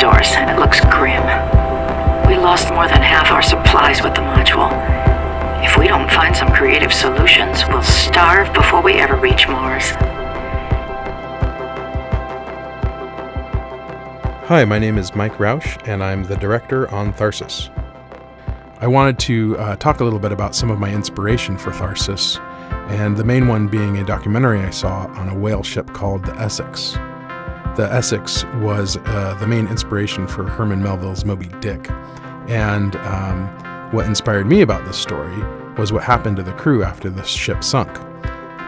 stores, and it looks grim. We lost more than half our supplies with the module. If we don't find some creative solutions, we'll starve before we ever reach Mars. Hi, my name is Mike Rausch, and I'm the director on Tharsis. I wanted to talk a little bit about some of my inspiration for Tharsis, and the main one being a documentary I saw on a whale ship called the Essex. The Essex was the main inspiration for Herman Melville's Moby Dick, and what inspired me about this story was what happened to the crew after the ship sunk.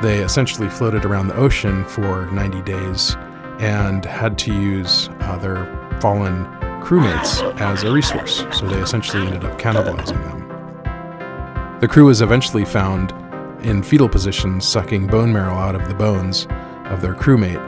They essentially floated around the ocean for 90 days and had to use their fallen crewmates as a resource, so they essentially ended up cannibalizing them. The crew was eventually found in fetal positions sucking bone marrow out of the bones of their crewmate,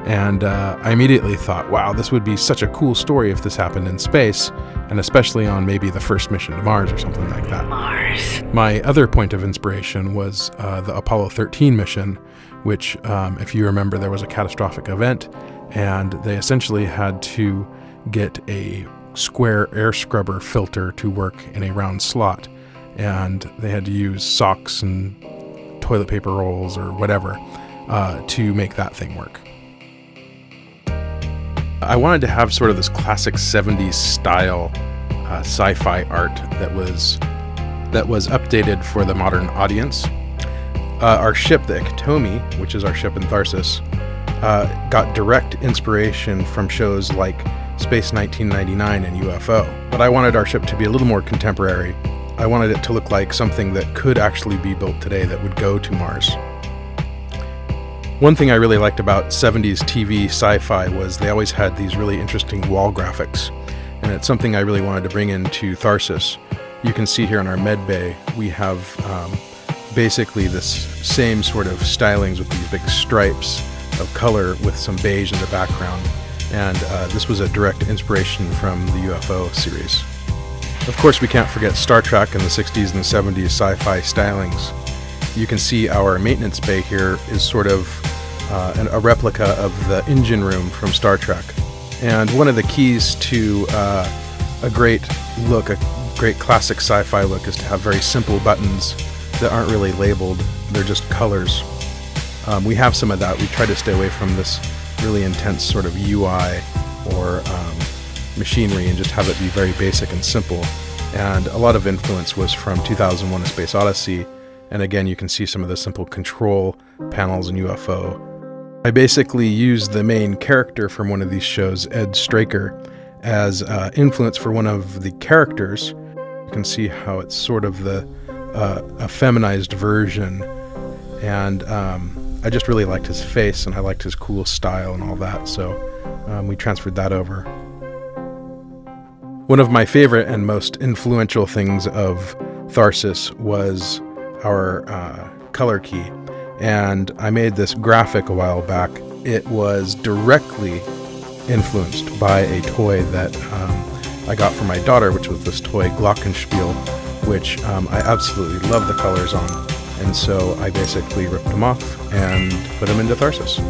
and I immediately thought, wow, this would be such a cool story if this happened in space, and especially on maybe the first mission to Mars or something like that. Mars. My other point of inspiration was the Apollo 13 mission, which, if you remember, there was a catastrophic event, and they essentially had to get a square air scrubber filter to work in a round slot, and they had to use socks and toilet paper rolls or whatever to make that thing work. I wanted to have sort of this classic 70s style sci-fi art that was updated for the modern audience. Our ship, the Ikitomi, which is our ship in Tharsis, got direct inspiration from shows like Space 1999 and UFO. But I wanted our ship to be a little more contemporary. I wanted it to look like something that could actually be built today that would go to Mars. One thing I really liked about 70s TV sci-fi was they always had these really interesting wall graphics, and it's something I really wanted to bring into Tharsis. You can see here in our med bay, we have basically this same sort of stylings with these big stripes of color with some beige in the background, and this was a direct inspiration from the UFO series. Of course, we can't forget Star Trek in the 60s and 70s sci-fi stylings. You can see our maintenance bay here is sort of a replica of the engine room from Star Trek. And one of the keys to a great look, a great classic sci-fi look, is to have very simple buttons that aren't really labeled, they're just colors. We have some of that. We try to stay away from this really intense sort of UI or machinery and just have it be very basic and simple. And a lot of influence was from 2001: A Space Odyssey, and again you can see some of the simple control panels in UFO. I basically used the main character from one of these shows, Ed Straker, as influence for one of the characters. You can see how it's sort of a feminized version, and I just really liked his face and I liked his cool style and all that, so we transferred that over. One of my favorite and most influential things of Tharsis was our color key, and I made this graphic a while back. It was directly influenced by a toy that I got for my daughter, which was this toy Glockenspiel, which I absolutely love the colors on, and so I basically ripped them off and put them into Tharsis.